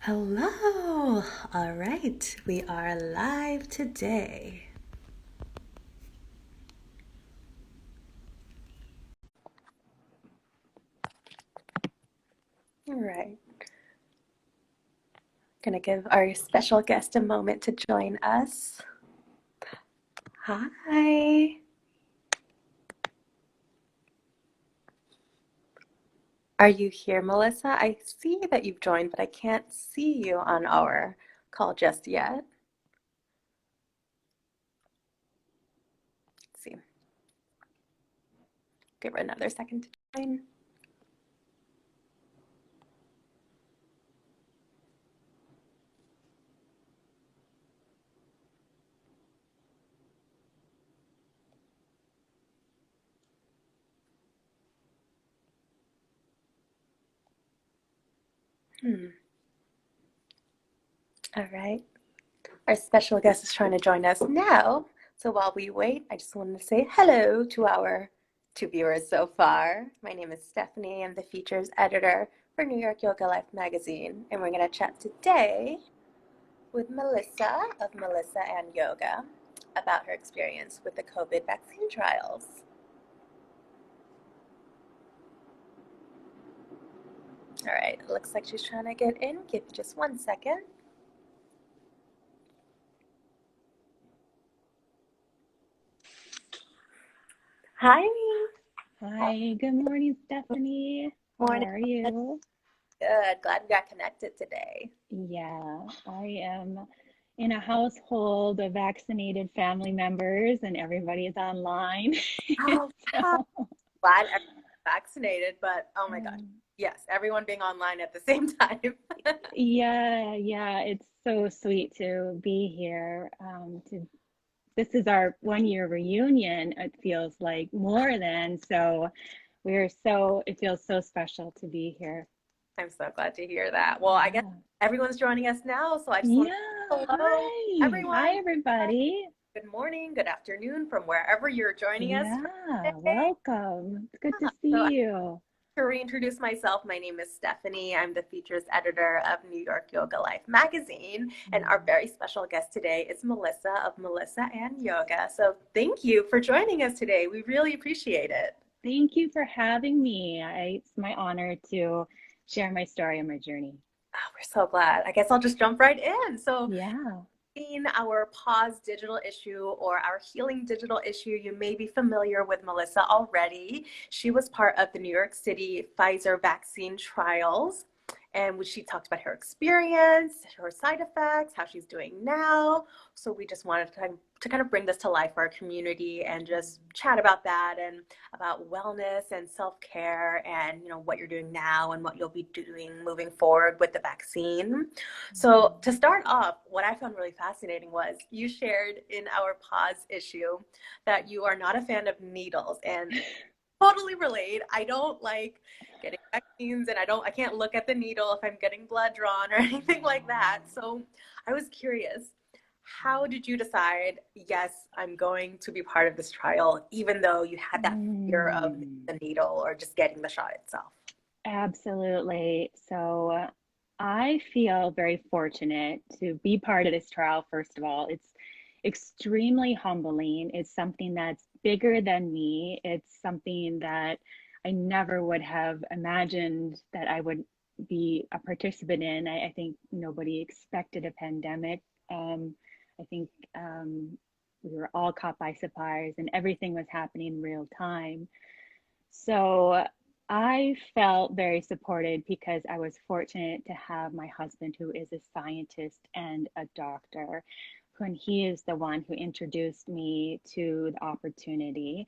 Hello! All right, we are live today. All right, gonna give our special guest a moment to join us. Hi! Are you here, Melissa? I see that you've joined, but I can't see you on our call just yet. Let's see. Give her another second to join. Hmm. All right. Our special guest is trying to join us now. So while we wait, I just wanted to say hello to our two viewers so far. My name is Stephanie. I'm the features editor for New York Yoga Life magazine. And we're going to chat today with Melissa of Melissa and Yoga about her experience with the COVID vaccine trials. All right, it looks like she's trying to get in. Give me just one second. Hi. Hi, good morning, Stephanie. How Morning. are you? Good. Glad we got connected today. Yeah, I am in a household of vaccinated family members, and everybody is online. Oh, wow. So, Glad everyone's vaccinated, but oh my gosh, um, yes, everyone being online at the same time. yeah, it's so sweet to be here. This is our 1 year reunion, it feels like more than. So, it feels so special to be here. I'm so glad to hear that. Well, I guess Yeah. everyone's joining us now, so I just want to Yeah, say hello, hi. Hi, everyone. everybody. Good morning, good afternoon from wherever you're joining us from Yeah, today. welcome. It's good to So see you. to reintroduce myself, my name is Stephanie. I'm the features editor of New York Yoga Life magazine, and our Mm. very special guest today is Melissa of Melissa and Yoga. So thank you for joining us today. We really appreciate it. Thank you for having me. It's my honor to share my story and my journey. Oh, we're so glad. I guess I'll just jump right in. So, Yeah. in our pause digital issue or our healing digital issue, you may be familiar with Melissa already. She was part of the New York City Pfizer vaccine trials. And she talked about her experience, her side effects, how she's doing now. So we just wanted to kind of bring this to life for our community and just chat about that and about wellness and self-care and what you're doing now and what you'll be doing moving forward with the vaccine. So to start off, what I found really fascinating was you shared in our pause issue that you are not a fan of needles, and totally relate. I don't like getting vaccines, and I can't look at the needle if I'm getting blood drawn or anything like that. So I was curious, how did you decide, yes, I'm going to be part of this trial, even though you had that fear of Mm, the needle or just getting the shot itself? absolutely. I feel very fortunate to be part of this trial, first of all. It's extremely humbling. It's something that's bigger than me. It's something that I never would have imagined that I would be a participant in. I think nobody expected a pandemic. I think we were all caught by surprise and everything was happening in real time. So I felt very supported because I was fortunate to have my husband, who is a scientist and a doctor, and he is the one who introduced me to the opportunity.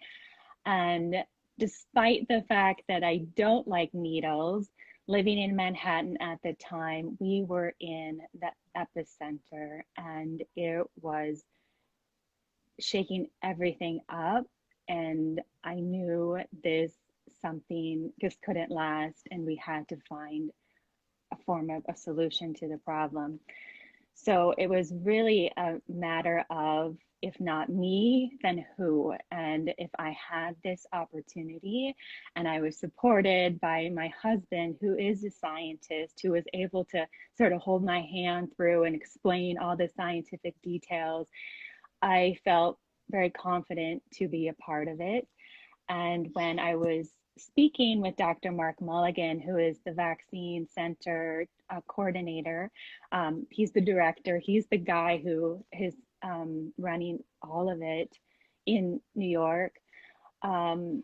And despite the fact that I don't like needles, living in Manhattan at the time, we were in the epicenter and it was shaking everything up. And I knew something just couldn't last, and we had to find a form of a solution to the problem. So it was really a matter of if not me, then who? And if I had this opportunity and I was supported by my husband, who is a scientist, who was able to sort of hold my hand through and explain all the scientific details, I felt very confident to be a part of it. And when I was speaking with Dr. Mark Mulligan, who is the Vaccine Center coordinator, he's the director, he's the guy who is running all of it in New York. Um,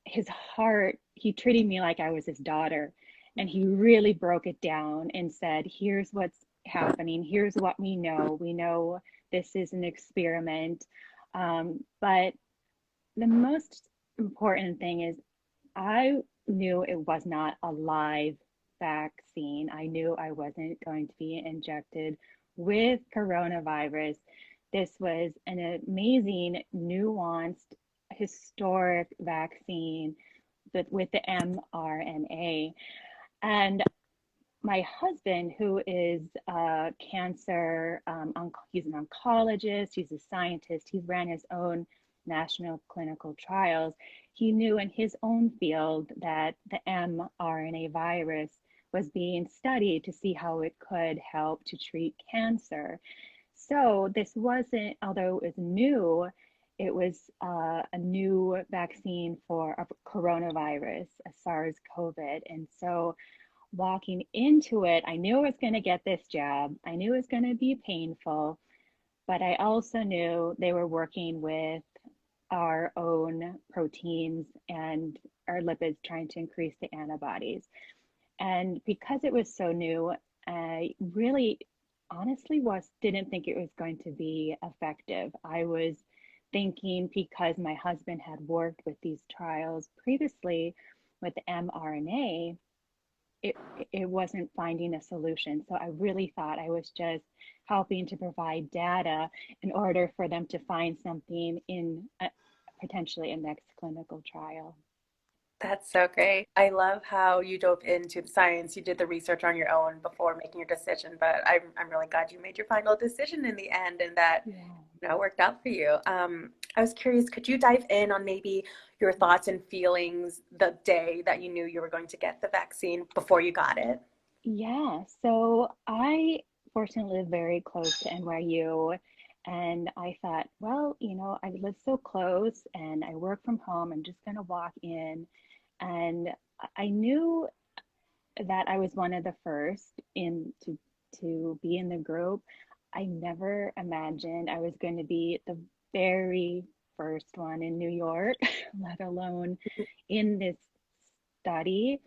his heart, he treated me like I was his daughter. And he really broke it down and said, here's what's happening. Here's what we know. We know this is an experiment. But the most important thing is I knew it was not a live vaccine. I knew I wasn't going to be injected with coronavirus. This was an amazing, nuanced, historic vaccine, but with the mRNA. And my husband, who is a cancer, he's an oncologist, he's a scientist, he's ran his own national clinical trials. He knew in his own field that the mRNA virus was being studied to see how it could help to treat cancer. So this wasn't, although it was new, it was a new vaccine for a coronavirus, a SARS-CoV. And so walking into it, I knew I was going to get this jab. I knew it was going to be painful, but I also knew they were working with our own proteins and our lipids, trying to increase the antibodies. And because it was so new, I really honestly didn't think it was going to be effective. I was thinking, because my husband had worked with these trials previously with the mRNA, it wasn't finding a solution. So I really thought I was just helping to provide data in order for them to find something in potentially a next clinical trial. That's so great. I love how you dove into the science. You did the research on your own before making your decision, but I'm really glad you made your final decision in the end and that, Yeah. worked out for you. I was curious, could you dive in on maybe your thoughts and feelings the day that you knew you were going to get the vaccine before you got it? Yeah, so I fortunately live very close to NYU, and I thought, well, I live so close and I work from home. I'm just going to walk in. And I knew that I was one of the first in to be in the group. I never imagined I was going to be the very first one in New York, let alone in this study.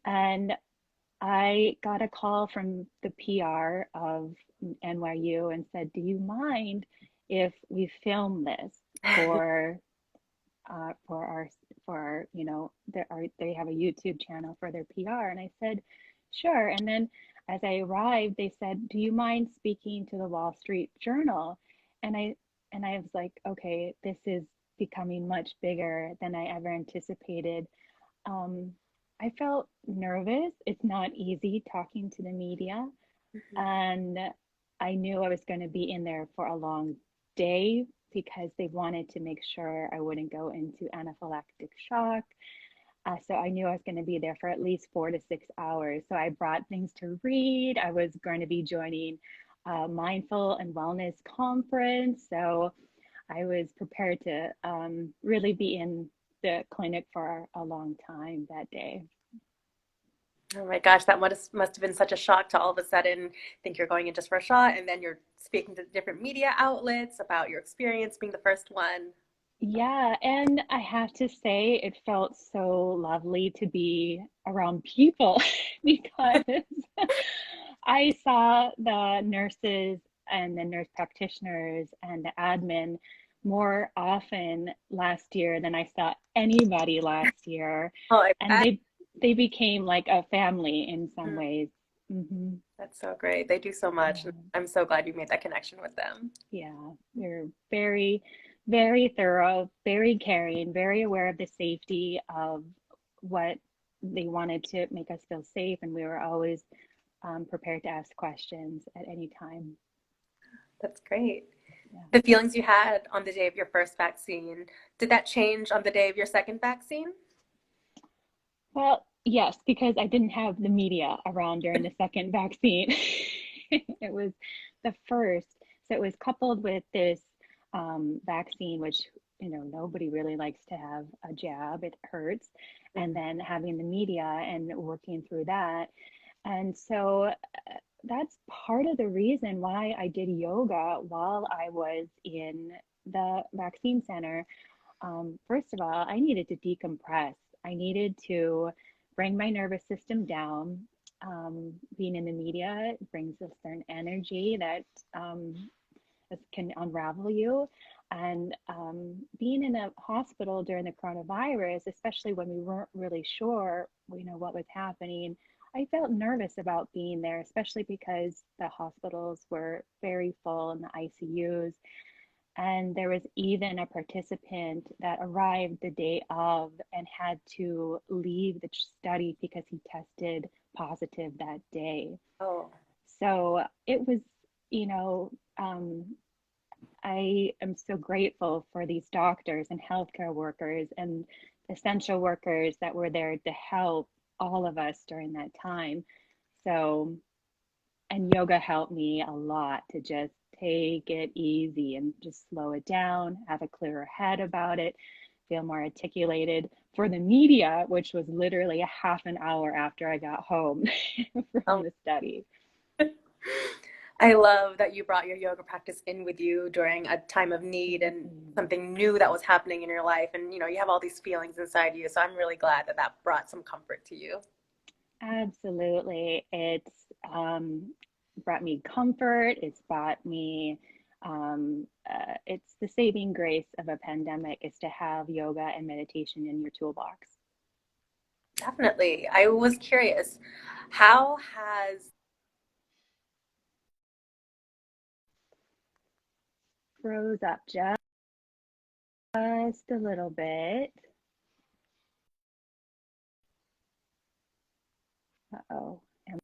And I got a call from the PR of NYU and said, "Do you mind if we film this for for our they have a YouTube channel for their PR?" And I said, "Sure." And then as I arrived, they said, "Do you mind speaking to the Wall Street Journal?" And I was like, "Okay, this is becoming much bigger than I ever anticipated." Um, I felt nervous. It's not easy talking to the media. And I knew I was going to be in there for a long day because they wanted to make sure I wouldn't go into anaphylactic shock. So I knew I was going to be there for at least 4 to 6 hours. So I brought things to read. I was going to be joining a mindful and wellness conference. So I was prepared to really be in the clinic for a long time that day. Oh my gosh, that must have been such a shock to all of a sudden think you're going in just for a shot, and then you're speaking to different media outlets about your experience being the first one. Yeah, and I have to say, it felt so lovely to be around people because I saw the nurses and the nurse practitioners and the admin more often last year than I saw anybody last year. Oh, I And bet. they became like a family in some Mm, ways. Hmm. that's so great. They do so much, and Yeah. I'm so glad you made that connection with them. Yeah, they're very, very thorough, very caring, very aware of the safety of what they wanted to make us feel safe. And we were always prepared to ask questions at any time. That's great. The feelings you had on the day of your first vaccine, did that change on the day of your second vaccine? Well, yes, because I didn't have the media around during the second vaccine. It was the first. So it was coupled with this vaccine, which, nobody really likes to have a jab, it hurts. And then having the media and working through that. And so that's part of the reason why I did yoga while I was in the vaccine center. First of all, I needed to decompress. I needed to bring my nervous system down. Being in the media brings a certain energy that can unravel you. And being in a hospital during the coronavirus, especially when we weren't really sure, what was happening, I felt nervous about being there, especially because the hospitals were very full and the ICUs. And there was even a participant that arrived the day of and had to leave the study because he tested positive that day. Oh, So it was, you know, um, I am so grateful for these doctors and healthcare workers and essential workers that were there to help all of us during that time. So, and yoga helped me a lot to just take it easy and just slow it down, have a clearer head about it, feel more articulated. For the media, which was literally a half an hour after I got home from oh. the study. I love that you brought your yoga practice in with you during a time of need and something new that was happening in your life. And, you have all these feelings inside you. So I'm really glad that that brought some comfort to you. Absolutely. It's brought me comfort. It's brought me, it's the saving grace of a pandemic is to have yoga and meditation in your toolbox. Definitely. I was curious, how has Froze up just a little bit. Uh-oh. Am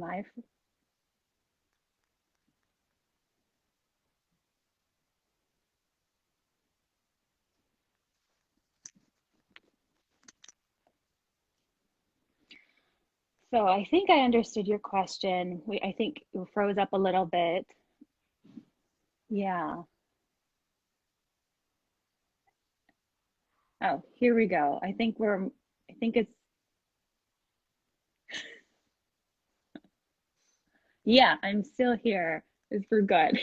I? So I think I understood your question. I think it froze up a little bit. Yeah. Oh, here we go. I think it's, yeah, I'm still here. We're good.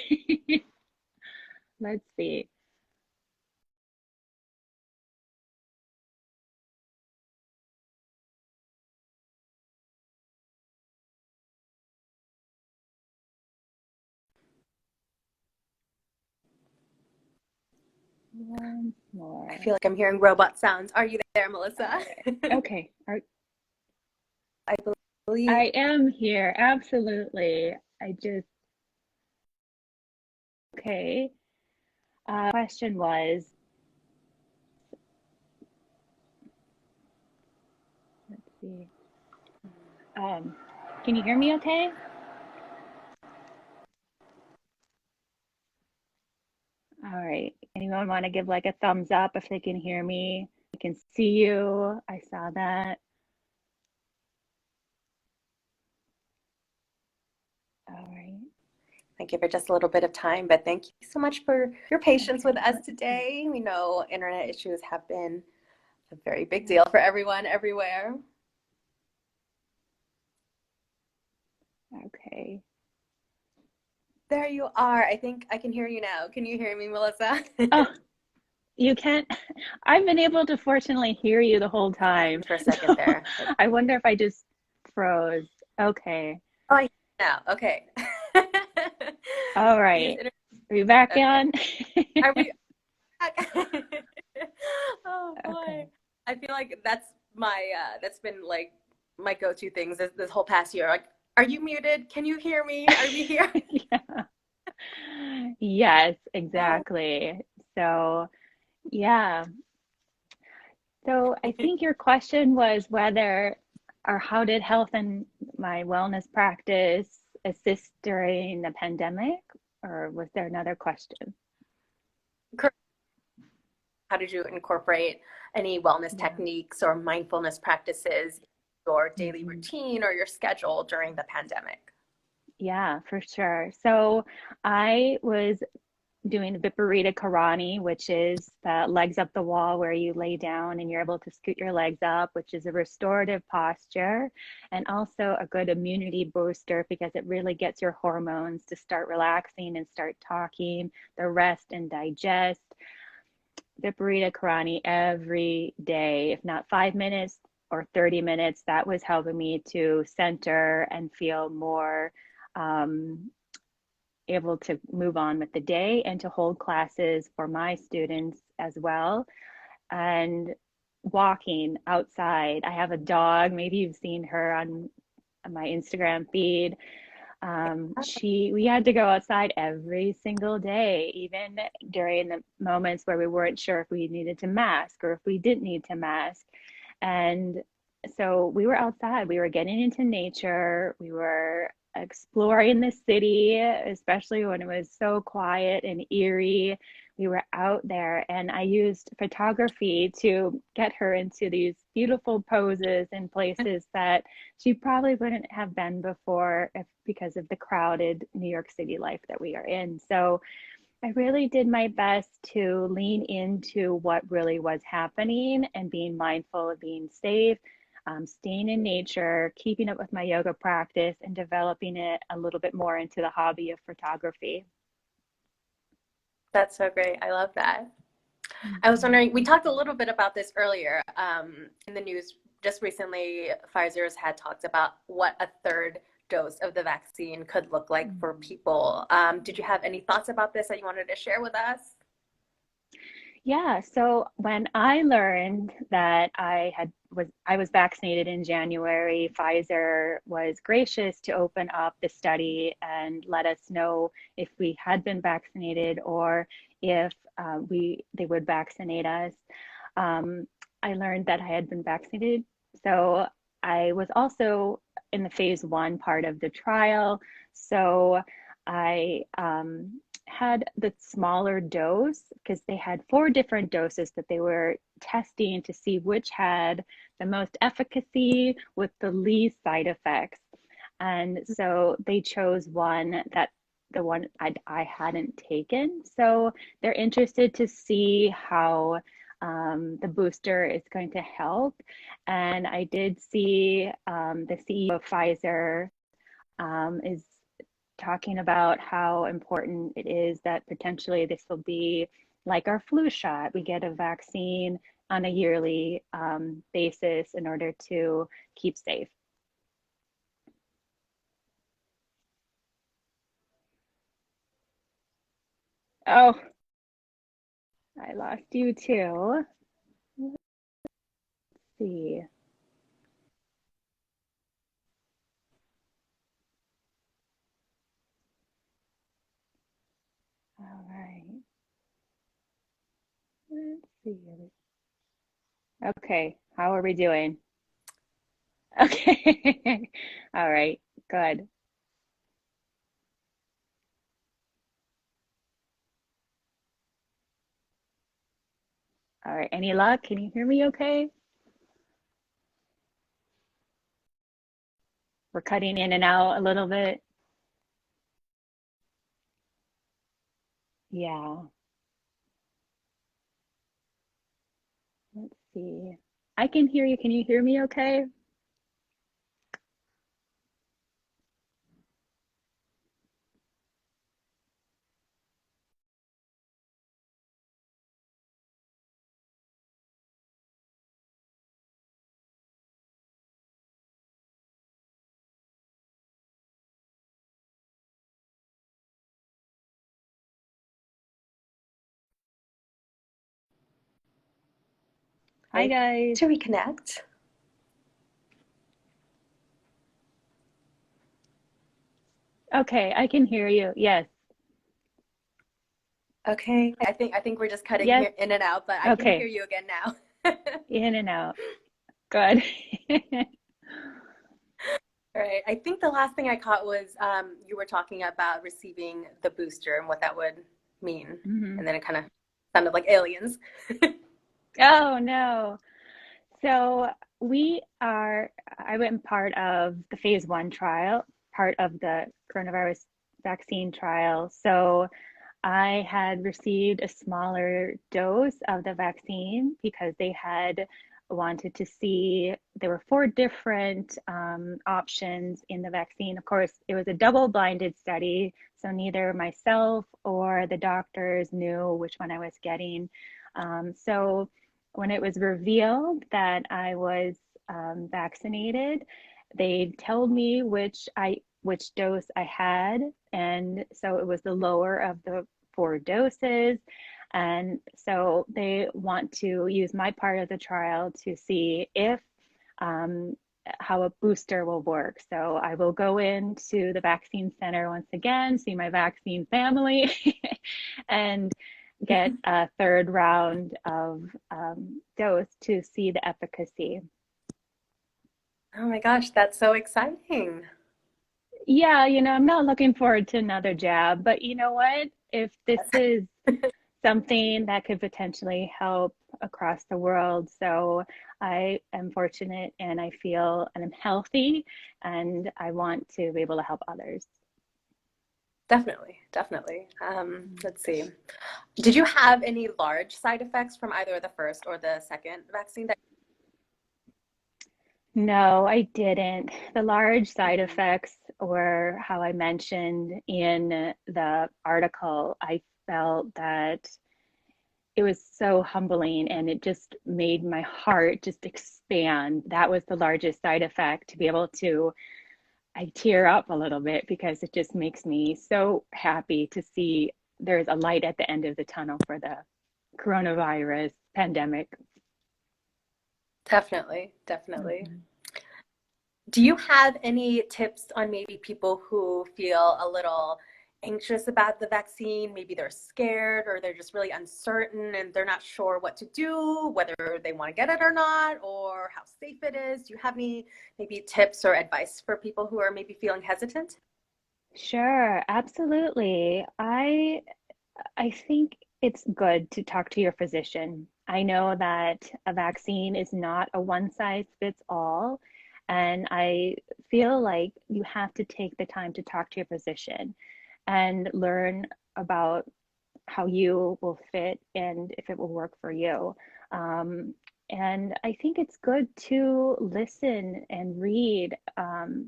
Let's see. Once I more. feel like I'm hearing robot sounds. Are you there, Melissa? All right. Okay. I believe. I am here. Absolutely. Okay. Question was, let's see. Um, can you hear me okay? All right. Anyone want to give like a thumbs up if they can hear me? I can see you. I saw that. All right. I give her just a little bit of time, but thank you so much for your patience with Okay. us Let's see. today. We know internet issues have been a very big Yeah. deal for everyone, everywhere. Okay. There you are. I think I can hear you now. Can you hear me, Melissa? Oh, you can't. I've been able to fortunately hear you the whole time. For a So second there. I wonder if I just froze. Okay. Oh, I hear you now. Okay. All These right. inter- Are you back okay. on? Are we back? Oh boy. Okay. I feel like that's been like my go-to things this whole past year. Like, are you muted? Can you hear me? Are we here? Yeah. Yes, Oh. exactly. So, yeah. So I think your question was whether or how did health and my wellness practice assist during the pandemic? or was there another question? How did you incorporate any wellness Yeah. techniques or mindfulness practices in your daily Mhm. routine or your schedule during the pandemic? Yeah, for sure. So I was doing Viparita Karani, which is the legs up the wall where you lay down and you're able to scoot your legs up, which is a restorative posture and also a good immunity booster because it really gets your hormones to start relaxing and start talking, the rest and digest. Viparita Karani every day, if not 5 minutes or 30 minutes, that was helping me to center and feel more um, able to move on with the day and to hold classes for my students as well. And walking outside. I have a dog. Maybe you've seen her on my Instagram feed. We had to go outside every single day, even during the moments where we weren't sure if we needed to mask or if we didn't need to mask. And so we were outside, we were getting into nature, we were exploring the city, especially when it was so quiet and eerie. We were out there, and I used photography to get her into these beautiful poses in places that she probably wouldn't have been before if because of the crowded New York City life that we are in. So I really did my best to lean into what really was happening and being mindful of being safe, staying in nature, keeping up with my yoga practice, and developing it a little bit more into the hobby of photography. That's so great. I love that. I was Mhm. wondering, we talked a little bit about this earlier in the news. Just recently, Pfizer's had talked about what a third dose of the vaccine could look like for Mhm. people. Did you have any thoughts about this that you wanted to share with us? Yeah, so when I learned that I was vaccinated in January, Pfizer was gracious to open up the study and let us know if we had been vaccinated or if we they would vaccinate us. Um, I learned that I had been vaccinated, so I was also in the phase 1 part of the trial. So I had the smaller dose because they had 4 different doses that they were testing to see which had the most efficacy with the least side effects. And so they chose one that the one I hadn't taken. So they're interested to see how the booster is going to help. And I did see the CEO of Pfizer is talking about how important it is that potentially this will be like our flu shot. We get a vaccine on a yearly basis in order to keep safe. Oh, I lost you too. Let's see. All right. Let's see. Okay. How are we doing? Okay. All right. Good. All right. Any luck? Can you hear me okay? We're cutting in and out a little bit. Yeah. Let's see. I can hear you. Can you hear me okay? Hi, guys. To reconnect. Okay, I can hear you. Yes. Okay. I think we're just cutting Yes. here in and out, but I can hear Okay. you again now. In and out. Good. All right. I think the last thing I caught was you were talking about receiving the booster and what that would mean. Hmm. And then it kind of sounded like aliens. Oh no. So I went part of the phase 1 trial, part of the coronavirus vaccine trial. So I had received a smaller dose of the vaccine because they had wanted to see, there were 4 different options in the vaccine. Of course, it was a double-blinded study, so neither myself or the doctors knew which one I was getting. So when it was revealed that I was vaccinated, they told me which dose I had, and so it was the lower of the 4 doses. And so they want to use my part of the trial to see if um, how a booster will work. So I will go into the vaccine center once again, see my vaccine family, and get a third round of dose to see the efficacy. Oh my gosh, that's so exciting. Yeah, I'm not looking forward to another jab, but you know what? If this is something that could potentially help across the world, so I am fortunate and I feel and I'm healthy and I want to be able to help others. Definitely, definitely. Let's see. Did you have any large side effects from either the first or the second vaccine that? No, I didn't. The large side Mhm. effects were how I mentioned in the article. I felt that it was so humbling and it just made my heart just expand. That was the largest side effect, to be able to, I tear up a little bit because it just makes me so happy to see there's a light at the end of the tunnel for the coronavirus pandemic. Definitely, definitely. Mhm. Do you have any tips on maybe people who feel a little anxious about the vaccine? Maybe they're scared or they're just really uncertain and they're not sure what to do, whether they want to get it or not, or how safe it is. Do you have any maybe tips or advice for people who are maybe feeling hesitant? Sure, absolutely. I think it's good to talk to your physician. I know that a vaccine is not a one size fits all, and I feel like you have to take the time to talk to your physician and learn about how you will fit and if it will work for you. Um, and I think it's good to listen and read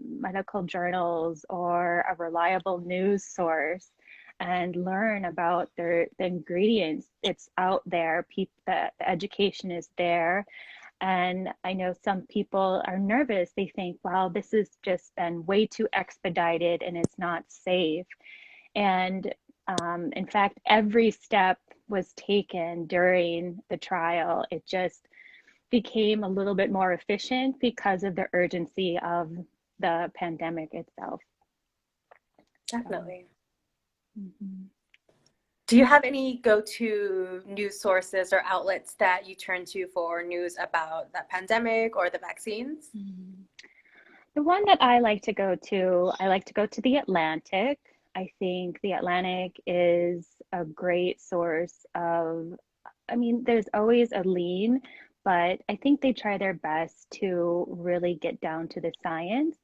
medical journals or a reliable news source and learn about the ingredients. It's out there. The education is there. And I know some people are nervous. They think, wow, this has just been way too expedited and it's not safe. And in fact, every step was taken during the trial. It just became a little bit more efficient because of the urgency of the pandemic itself. So, Definitely. mhm. Do you have any go-to news sources or outlets that you turn to for news about the pandemic or the vaccines? Mhm. The one that I like to go to the Atlantic. I think the Atlantic is a great source of, I mean, there's always a lean, but I think they try their best to really get down to the science.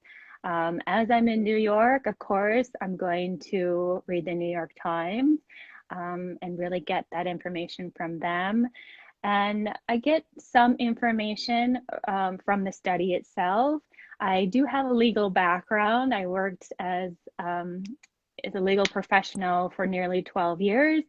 As I'm in New York, of course, I'm going to read the New York Times and really get that information from them. And I get some information from the study itself. I do have a legal background. I worked as a legal professional for nearly 12 years.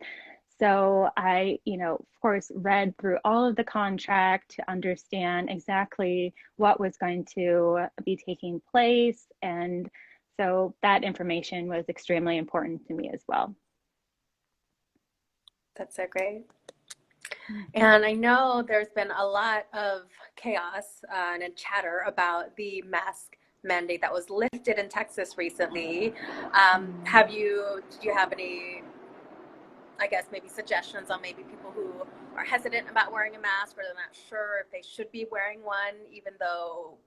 So I, of course, read through all of the contract to understand exactly what was going to be taking place. And so that information was extremely important to me as well. That's so great. Mhm. And I know there's been a lot of chaos and chatter about the mask mandate that was lifted in Texas recently. Mhm. Did you have any, I guess, maybe suggestions on maybe people who are hesitant about wearing a mask or they're not sure if they should be wearing one, even though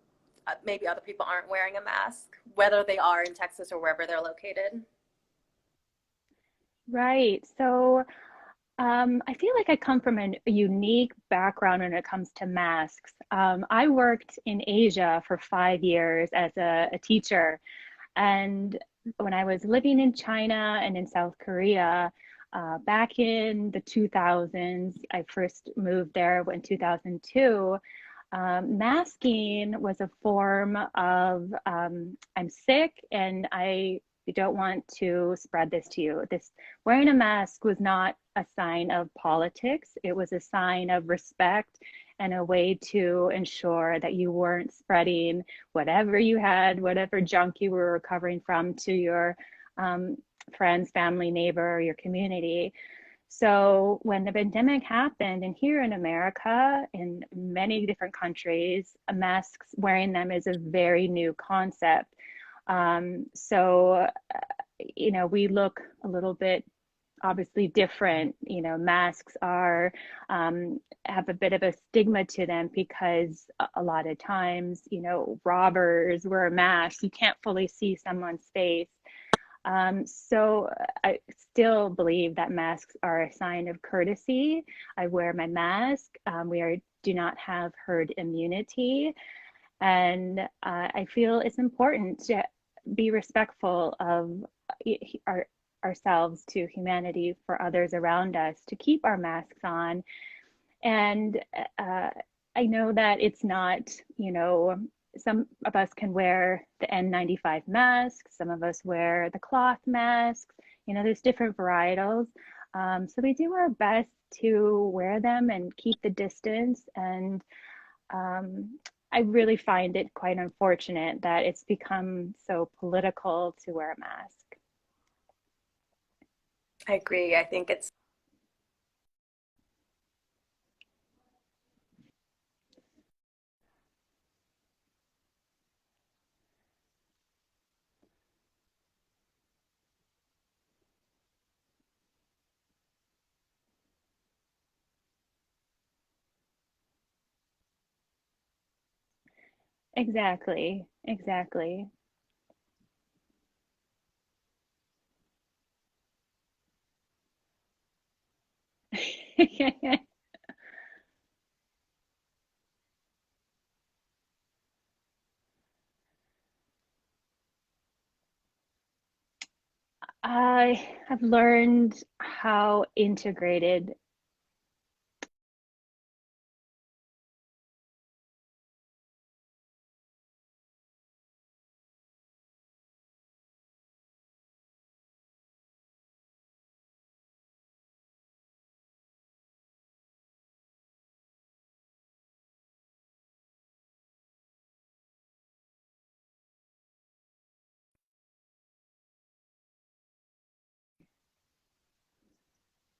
maybe other people aren't wearing a mask, whether they are in Texas or wherever they're located? Right. So I feel like I come from a unique background when it comes to masks. I worked in Asia for 5 years as a teacher. And when I was living in China and in South Korea, back in the 2000s, I first moved there in 2002. Masking was a form of I'm sick and I don't want to spread this to you. This wearing a mask was not a sign of politics. It was a sign of respect and a way to ensure that you weren't spreading whatever you had, whatever junk you were recovering from to your um, friends, family, neighbor, your community. So when the pandemic happened, and here in America, in many different countries, masks, wearing them is a very new concept. We look a little bit obviously different. Masks are have a bit of a stigma to them because a lot of times, robbers wear masks. You can't fully see someone's face. So I still believe that masks are a sign of courtesy. I wear my mask. Do not have herd immunity. And I feel it's important to be respectful of our, ourselves to humanity for others around us, to keep our masks on. And uh, I know that it's not, some of us can wear the N95 mask, some of us wear the cloth masks, there's different varietals. So we do our best to wear them and keep the distance. And I really find it quite unfortunate that it's become so political to wear a mask. I agree. I think it's Exactly, exactly. I have learned how integrated.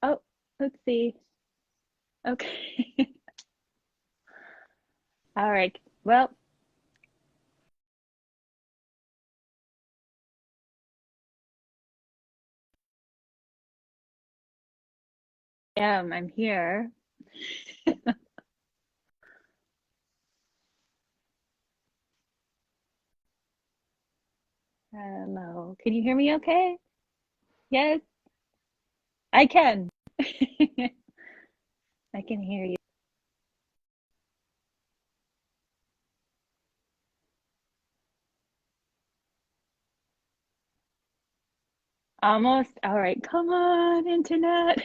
Oh, let's see. Okay. All right. Well, I'm here. Hello. Can you hear me okay? Yes, I can. I can hear you. Almost. All right. Come on, internet.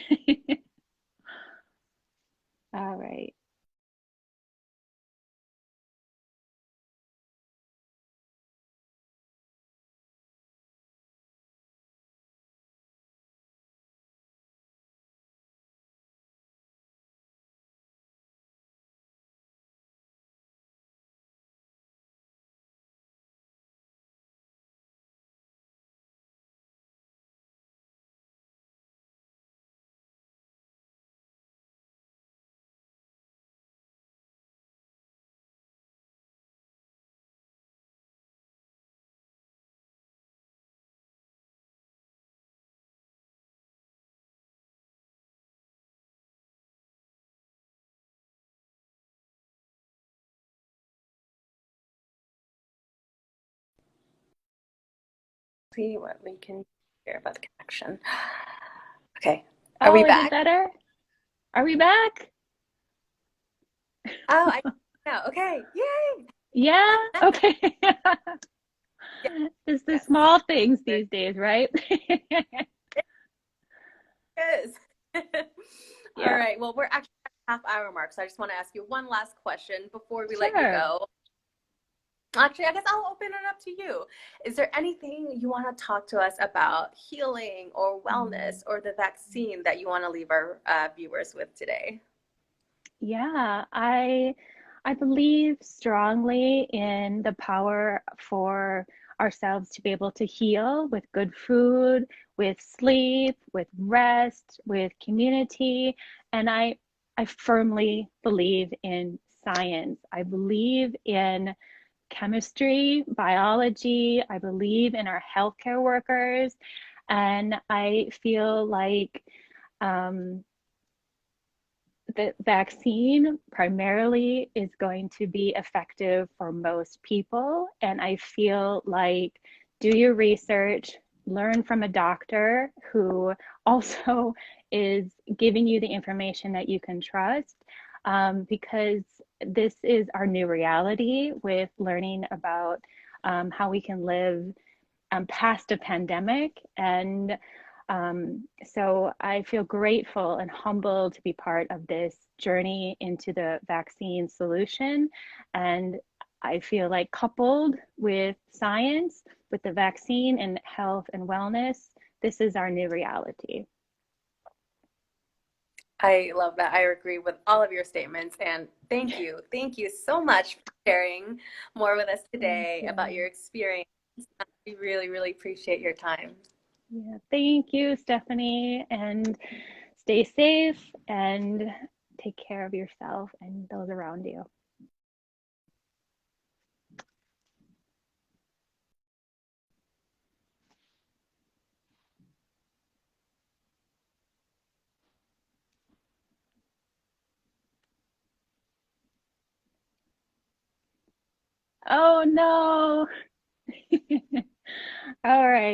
All right. see what we can hear about the connection. Okay, are we Oh, is it back? better? Are we back? Oh, I know. Okay, yay! Yeah? Okay. Yes, It's the yes. small things There these days, right? it is. All Yeah, right. Well, we're actually at the half hour mark, so I just want to ask you one last question before we let you sure. go. Actually, I guess I'll open it up to you. Is there anything you want to talk to us about healing or Mm. wellness or the vaccine that you want to leave our viewers with today? Yeah, I believe strongly in the power for ourselves to be able to heal with good food, with sleep, with rest, with community, and I firmly believe in science. I believe in chemistry, biology. I believe in our healthcare workers, and I feel like um, the vaccine primarily is going to be effective for most people. And I feel like do your research, learn from a doctor who also is giving you the information that you can trust, because this is our new reality with learning about how we can live past a pandemic. And so I feel grateful and humbled to be part of this journey into the vaccine solution. And I feel like coupled with science, with the vaccine and health and wellness, this is our new reality. I love that. I agree with all of your statements. And thank you. Thank you so much for sharing more with us Thank today about you. your experience. We really, really appreciate your time. Yeah, thank you, Stephanie. And stay safe and take care of yourself and those around you. Oh no. All right.